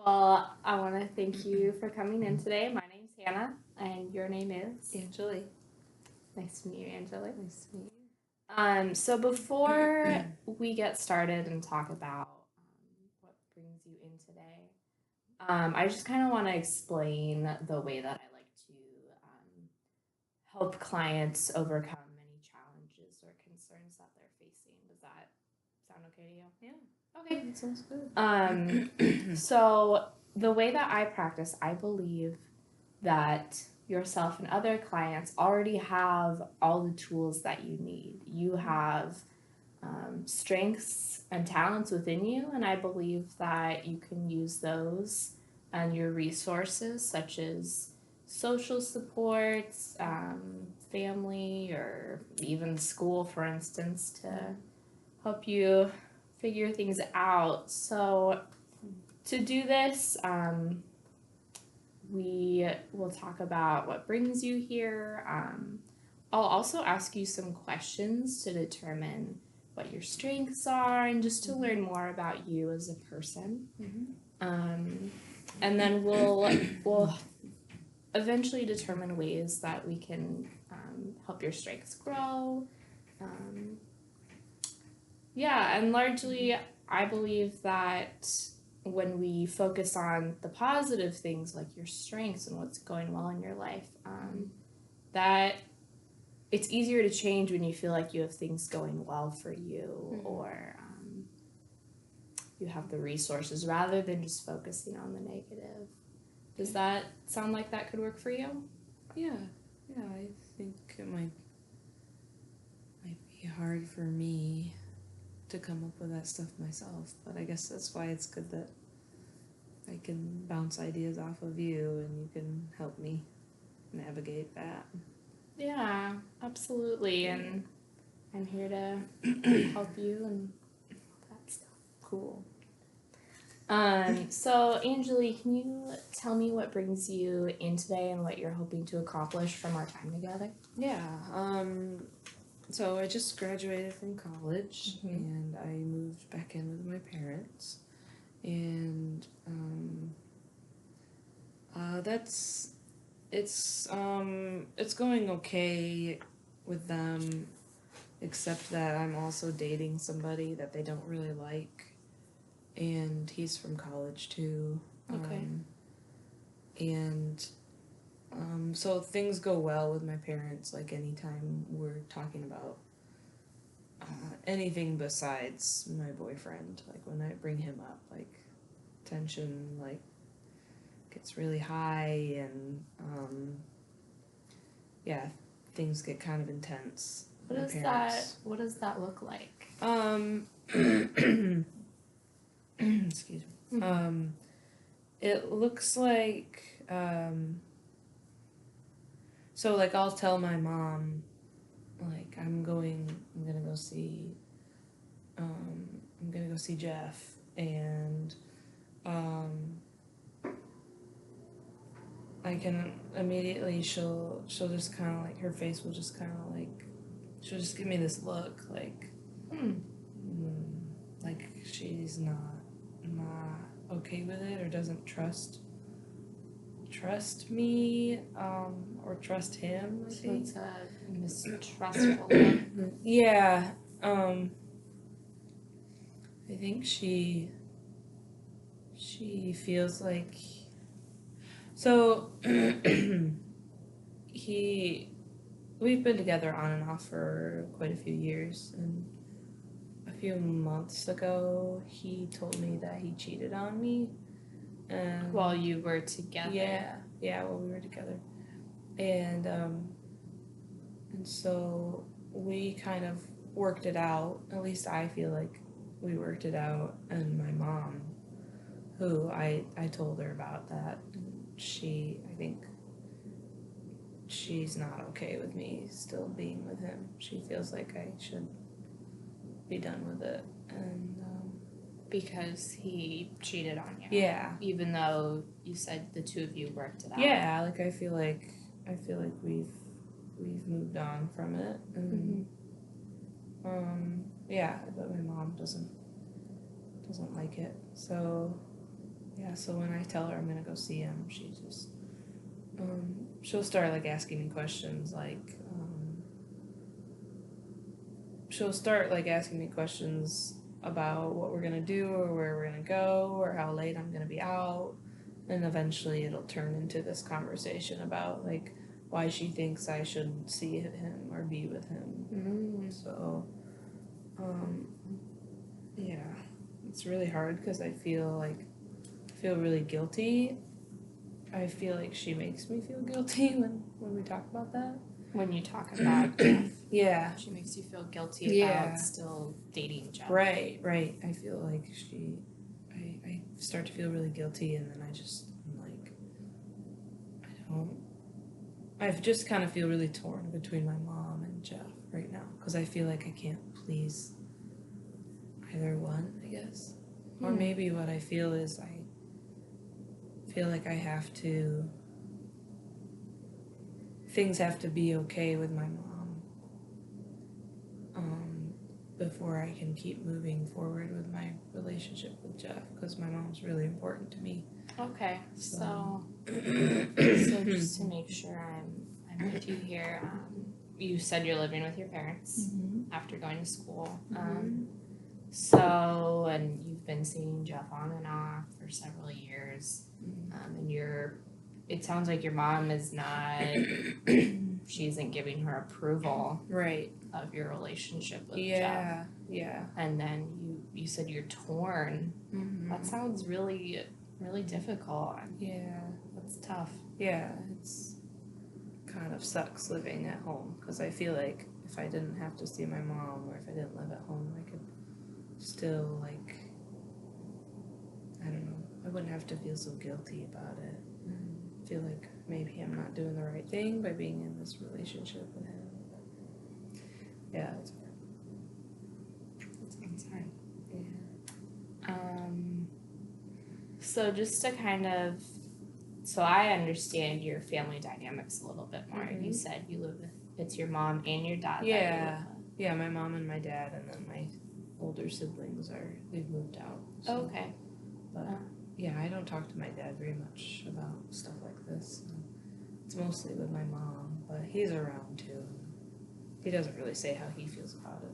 Well, I want to thank you for coming in today. My name's Hannah, and your name is? Angeli. Nice to meet you, Angela. Nice to meet you. So before we get started and talk about what brings you in today, I just kind of want to explain the way that I like to help clients overcome any challenges or concerns that they're facing. Does that sound okay to you? Yeah. Okay. That sounds good. So the way that I practice, I believe that yourself and other clients already have all the tools that you need. You have strengths and talents within you, and I believe that you can use those and your resources, such as social supports, family, or even school, for instance, to help you figure things out. So, to do this, we will talk about what brings you here. I'll also ask you some questions to determine what your strengths are and just to learn more about you as a person. And then we'll eventually determine ways that we can help your strengths grow. And largely, I believe that when we focus on the positive things like your strengths and what's going well in your life, that it's easier to change when you feel like you have things going well for you or you have the resources rather than just focusing on the negative. Does that sound like that could work for you? Yeah, I think it might be hard for me to come up with that stuff myself, but I guess that's why it's good that I can bounce ideas off of you and you can help me navigate that. Yeah, absolutely. And I'm here to help you and all that stuff. Cool. So Angeli, can you tell me what brings you in today and what you're hoping to accomplish from our time together? Yeah, so I just graduated from college and I moved back in with my parents, and it's going okay with them, except that I'm also dating somebody that they don't really like, and he's from college too. Okay. So things go well with my parents, like anytime we're talking about anything besides my boyfriend. Like when I bring him up, like tension like gets really high, and things get kind of intense. What does that look like? Excuse me. It looks like so like I'll tell my mom like I'm gonna go see Jeff, and I can immediately she'll just kind of like her face will just kind of like she'll just give me this look like like she's not okay with it or doesn't trust me or trust him. I think it's a mistrustful look. Yeah. I think she feels like so we've been together on and off for quite a few years, and a few months ago he told me that he cheated on me. And while you were together. Yeah, while we were together. And so we kind of worked it out. At least I feel like we worked it out. And my mom, who I told her about that, I think she's not okay with me still being with him. She feels like I should be done with it. And because he cheated on you. Yeah. Even though you said the two of you worked it out. Yeah, like I feel like we've moved on from it, and but my mom doesn't like it. So Yeah, so when I tell her I'm gonna go see him, she just she'll start like asking me questions like she'll start like asking me questions about what we're gonna do or where we're gonna go or how late I'm gonna be out, and eventually it'll turn into this conversation about like why she thinks I should see him or be with him. So yeah, it's really hard because I feel really guilty. I feel like she makes me feel guilty when we talk about that. When you talk about Jeff, Yeah. she makes you feel guilty about still dating Jeff. Right. I feel like I start to feel really guilty, and then I'm like, I've just kind of feel really torn between my mom and Jeff right now because I feel like I can't please either one, I guess. Or maybe what I feel is I feel like I have to, things have to be okay with my mom before I can keep moving forward with my relationship with Jeff, because my mom's really important to me. Okay, so just to make sure I'm with you here, you said you're living with your parents after going to school. So, and you've been seeing Jeff on and off for several years, and it sounds like your mom is not, she isn't giving her approval of your relationship with Jeff. Yeah. And then you said you're torn. That sounds really, really difficult. Yeah. That's tough. Yeah, it's kind of sucks living at home because I feel like if I didn't have to see my mom or if I didn't live at home, I could still, like, I don't know, I wouldn't have to feel so guilty about it. I feel like maybe I'm not doing the right thing by being in this relationship with him. Yeah, it's hard. That sounds hard. Yeah. So just to kind of, so I understand your family dynamics a little bit more. You said you live with, it's your mom and your dad. Yeah. Yeah, my mom and my dad, and then my older siblings they've moved out. So. Okay. But yeah, I don't talk to my dad very much about stuff like this. It's mostly with my mom, but he's around too. He doesn't really say how he feels about it.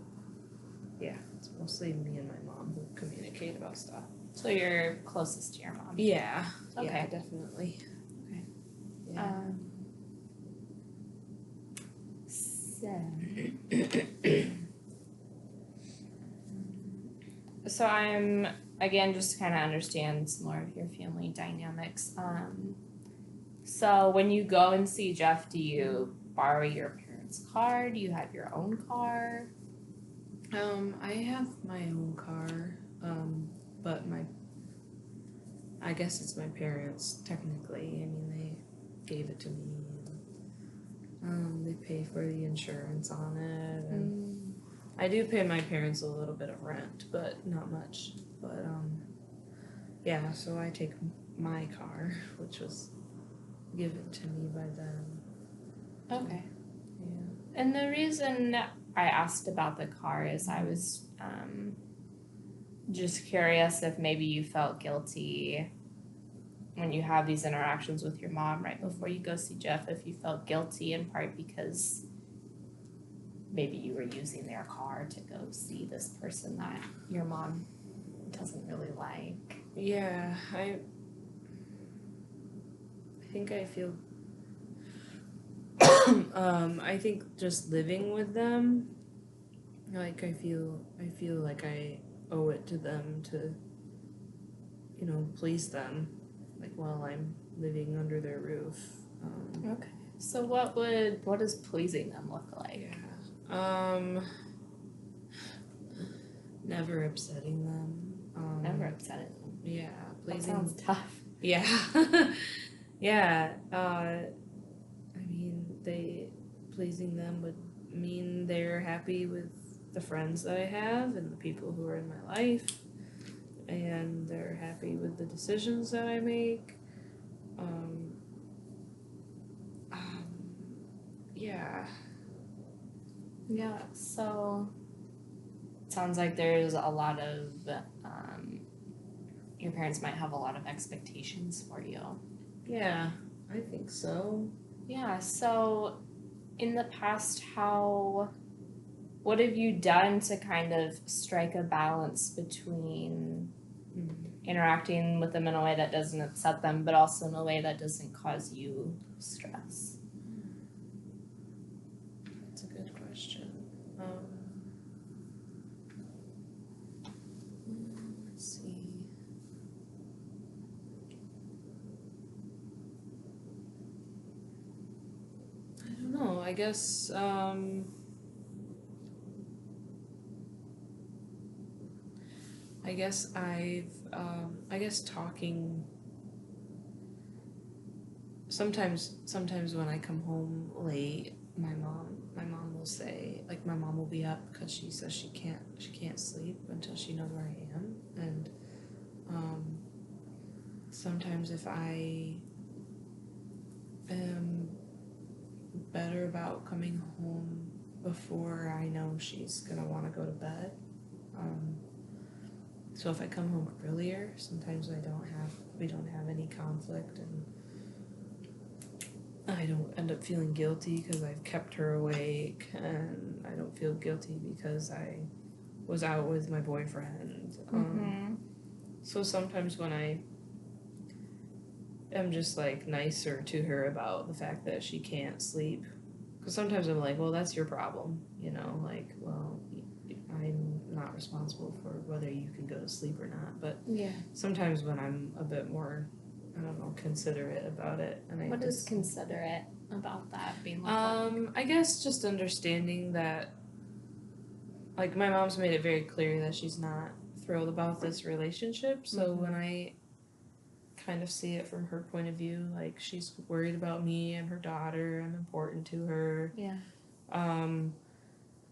Yeah, it's mostly me and my mom who communicate about stuff. So you're closest to your mom? Yeah. Okay. Yeah, definitely. Okay. Yeah. So I'm, again, just to kind of understand some more of your family dynamics. So when you go and see Jeff, do you borrow your parents' car? Do you have your own car? I have my own car, but I guess it's my parents, technically. I mean, they gave it to me. They pay for the insurance on it, and I do pay my parents a little bit of rent, but not much. But, yeah, so I take my car, which was given to me by them. Okay. Yeah. And the reason I asked about the car is I was just curious if maybe you felt guilty when you have these interactions with your mom right before you go see Jeff, if you felt guilty in part because maybe you were using their car to go see this person that your mom doesn't really like. Yeah, I think I feel I think just living with them, like I feel like I owe it to them to, please them, like while I'm living under their roof. Okay. So what does pleasing them look like? Yeah. Never upsetting them. Never upsetting them. Yeah, pleasing. That sounds tough. Yeah. Yeah. I mean, pleasing them would mean they're happy with the friends that I have and the people who are in my life, and they're happy with the decisions that I make. Yeah. Yeah, so it sounds like there's a lot of, your parents might have a lot of expectations for you. Yeah, I think so. Yeah, so in the past, what have you done to kind of strike a balance between interacting with them in a way that doesn't upset them, but also in a way that doesn't cause you stress? That's a good question. Let's see. I don't know. I guess I guess talking. Sometimes when I come home late, my mom will say, like, my mom will be up because she says she can't sleep until she knows where I am, and sometimes if I am better about coming home before I know she's gonna want to go to bed. So if I come home earlier, sometimes we don't have any conflict, and I don't end up feeling guilty because I've kept her awake, and I don't feel guilty because I was out with my boyfriend. So sometimes when I am just like nicer to her about the fact that she can't sleep, because sometimes I'm like, well, that's your problem, you know, like, well, I'm not responsible for whether you can go to sleep or not. But yeah, sometimes when I'm a bit more, I don't know, considerate about it, and what is considerate about that being like? I guess just understanding that, like, my mom's made it very clear that she's not thrilled about this relationship. So when I kind of see it from her point of view, like, she's worried about me and her daughter. I'm important to her. Yeah.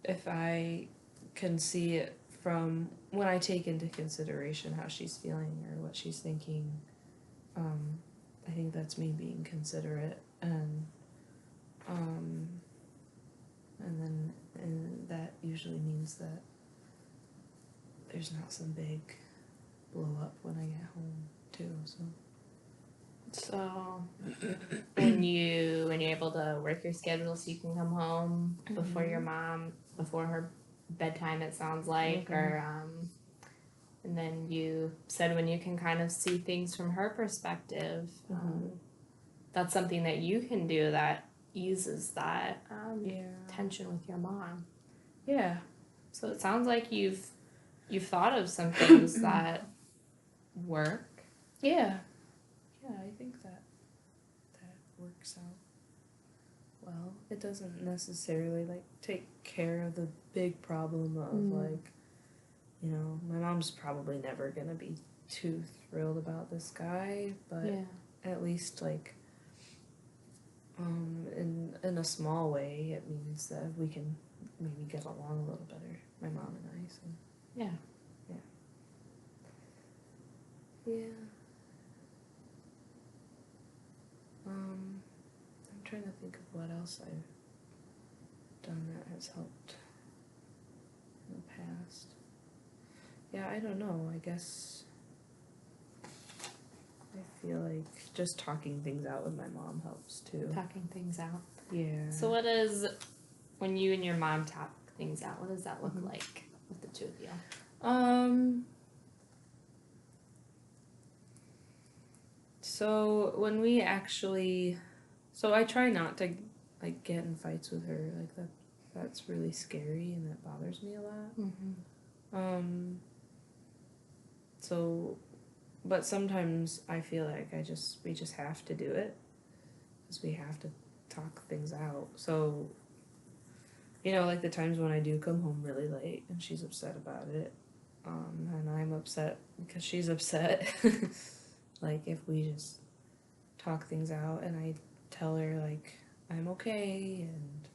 If I can see it from when I take into consideration how she's feeling or what she's thinking, I think that's me being considerate, and that usually means that there's not some big blow up when I get home too. So when you're able to work your schedule so you can come home before your mom, before her bedtime, it sounds like, or and then you said when you can kind of see things from her perspective, that's something that you can do that eases that tension with your mom. Yeah. So it sounds like you've thought of some things that work. Yeah. Yeah, I think that works out well. It doesn't necessarily, like, take care of the big problem of like, you know, my mom's probably never gonna be too thrilled about this guy, but at least, like, in a small way, it means that we can maybe get along a little better, my mom and I. So yeah. I'm trying to think of what else I've done that has helped in the past. Yeah, I don't know. I guess I feel like just talking things out with my mom helps too. Talking things out. Yeah. So when you and your mom talk things out, what does that look like with the two of you? So when we actually, so I try not to, like, get in fights with her. Like, that's really scary and that bothers me a lot. So, but sometimes I feel like we just have to do it because we have to talk things out. So, you know, like the times when I do come home really late and she's upset about it, and I'm upset because she's upset. Like, if we just talk things out and I tell her, like, I'm okay, and,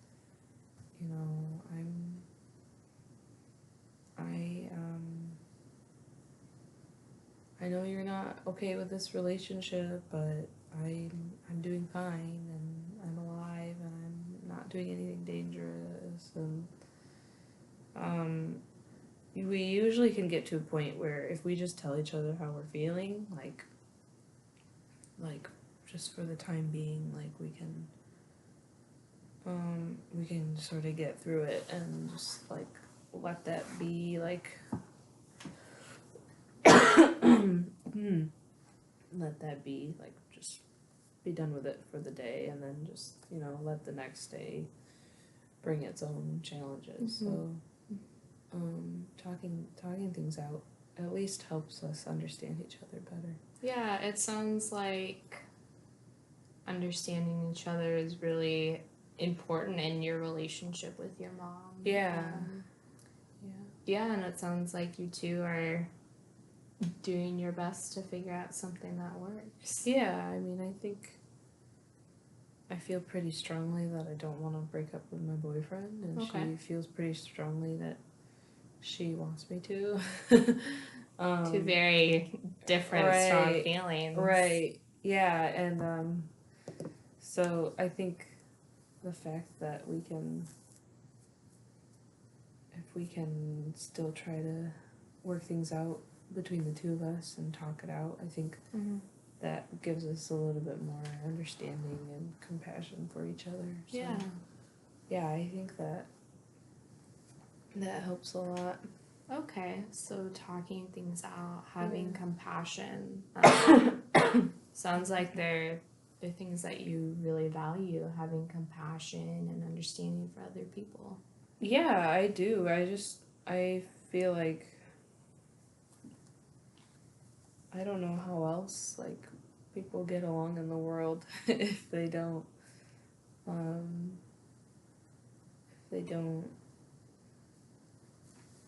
you know, I know you're not okay with this relationship, but I'm doing fine, and I'm alive, and I'm not doing anything dangerous, and we usually can get to a point where if we just tell each other how we're feeling, like just for the time being, like we can sort of get through it and just like let that be like let that be like just be done with it for the day, and then just, you know, let the next day bring its own challenges. So talking things out at least helps us understand each other better. Yeah, it sounds like understanding each other is really important in your relationship with your mom. Yeah. Yeah, and it sounds like you two are doing your best to figure out something that works. Yeah, I mean, I feel pretty strongly that I don't want to break up with my boyfriend, and Okay. she feels pretty strongly that she wants me to. Two very different, strong feelings. Right. Yeah, and so I think the fact that if we can still try to work things out between the two of us and talk it out, I think that gives us a little bit more understanding and compassion for each other. So, yeah, I think that helps a lot. Okay, so talking things out, having compassion. Sounds like they're things that you really value, having compassion and understanding for other people. Yeah, I do. I feel like I don't know how else like people get along in the world if they don't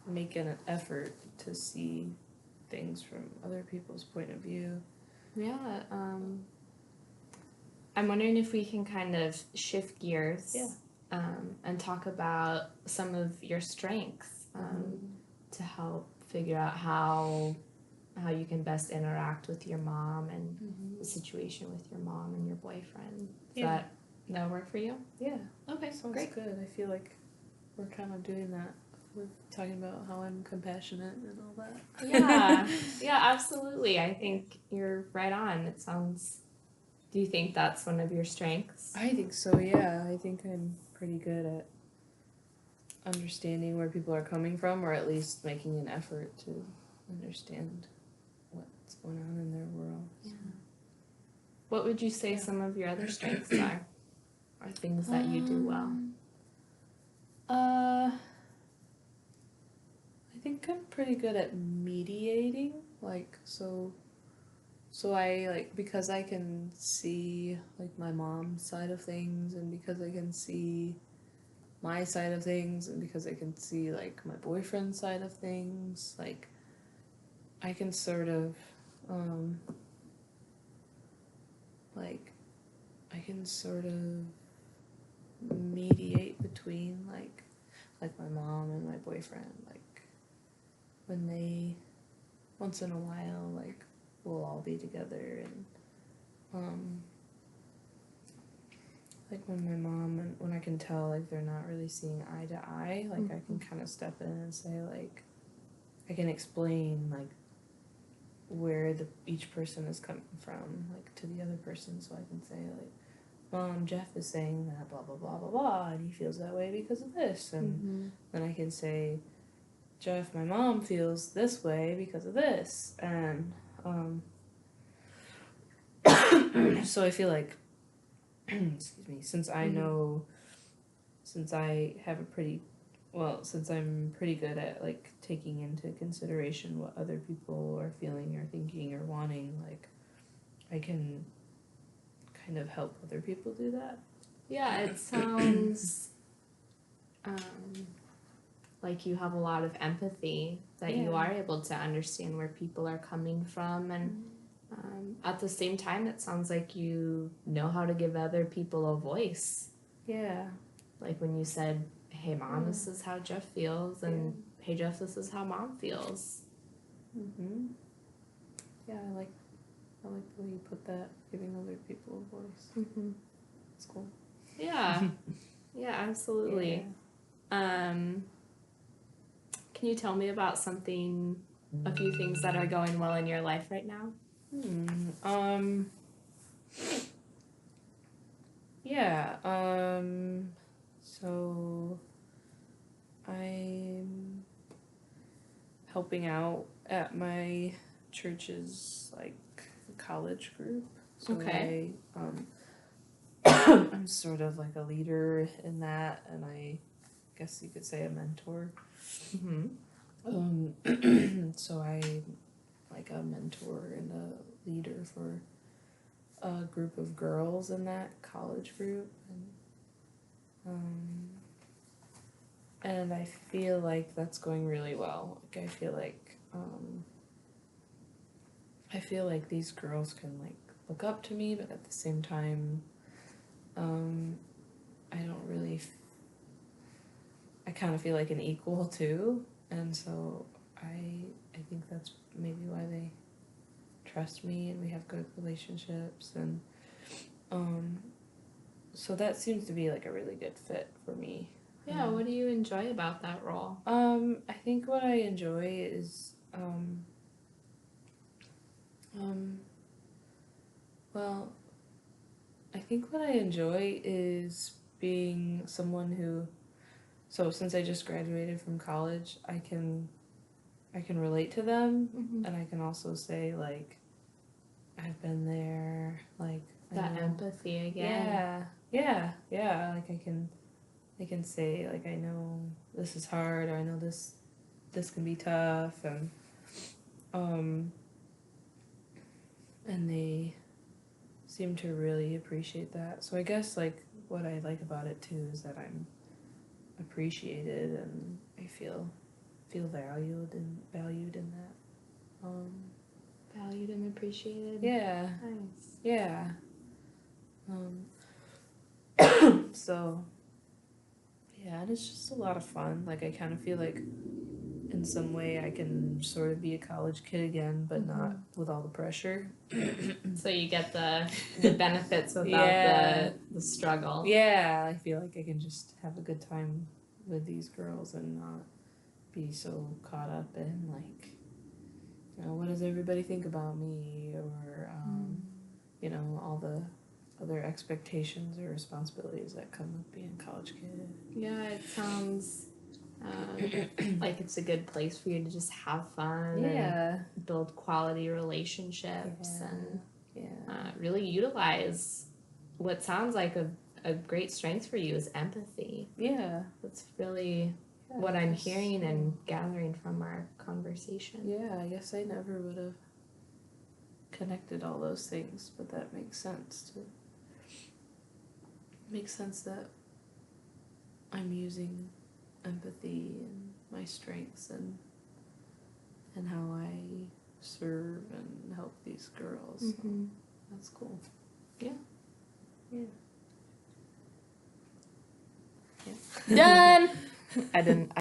make an effort to see things from other people's point of view. Yeah, I'm wondering if we can kind of shift gears and talk about some of your strengths to help figure out how you can best interact with your mom and the situation with your mom and your boyfriend. Does that work for you? Yeah. Okay, Sounds great. good. I feel like we're kind of doing that. We're talking about how I'm compassionate and all that. Yeah, absolutely. I think you're right on. It sounds. Do you think that's one of your strengths? I think so, yeah. I think I'm pretty good at understanding where people are coming from, or at least making an effort to understand what's going on in their world. Yeah. What would you say some of your other strengths are? Or things that you do well? I think I'm pretty good at mediating. So I because I can see like my mom's side of things, and because I can see my side of things, and because I can see like my boyfriend's side of things, like I can sort of mediate between like my mom and my boyfriend, like when they once in a while like we'll all be together, and like when my mom and when I can tell like they're not really seeing eye to eye, like I can kind of step in and say like I can explain like where each person is coming from like to the other person, so I can say like, Mom, Jeff is saying that blah blah blah blah blah and he feels that way because of this, and then I can say, Jeff, my mom feels this way because of this, and so I feel like excuse me, since I know, since I'm pretty good at like taking into consideration what other people are feeling or thinking or wanting, like I can kind of help other people do that. Yeah, it sounds like you have a lot of empathy, that you are able to understand where people are coming from, and at the same time it sounds like you know how to give other people a voice. Yeah. Like when you said, hey Mom, this is how Jeff feels, and hey Jeff, this is how Mom feels. Yeah, I like the way you put that, giving other people a voice. It's cool. Yeah. Yeah, absolutely. Can you tell me about a few things that are going well in your life right now? Yeah, so I'm helping out at my church's like college group. So Okay. I'm sort of like a leader in that, and I guess you could say a mentor. So I like a mentor and a leader for a group of girls in that college group, and I feel like that's going really well. Like I feel like these girls can like look up to me, but at the same time, I don't really. I kind of feel like an equal too, and so I think that's maybe why they trust me and we have good relationships, and so that seems to be like a really good fit for me. Yeah, what do you enjoy about that role? I think what I enjoy is well, I think what I enjoy is being someone who, so since I just graduated from college, I can relate to them, and I can also say like I've been there, like That empathy again. Yeah. Like I can say like I know this is hard, or I know this can be tough, and they seem to really appreciate that. So I guess like what I like about it too is that I'm appreciated, and I feel valued in that. Valued and appreciated. Yeah. Nice. Yeah. So yeah, and it's just a lot of fun. Like I kind of feel like in some way I can sort of be a college kid again, but not with all the pressure. So you get the benefits without the struggle. Yeah, I feel like I can just have a good time with these girls and not be so caught up in like, you know, what does everybody think about me, or you know, all the other expectations or responsibilities that come with being a college kid. Yeah, it sounds like it's a good place for you to just have fun and build quality relationships and really utilize what sounds like a great strength for you is empathy. Yeah. That's really what I'm hearing and gathering from our conversation. Yeah, I guess I never would have connected all those things, but that makes sense too. Makes sense that I'm using empathy and my strengths and how I serve and help these girls. So that's cool. Yeah. Yeah. Done. I didn't.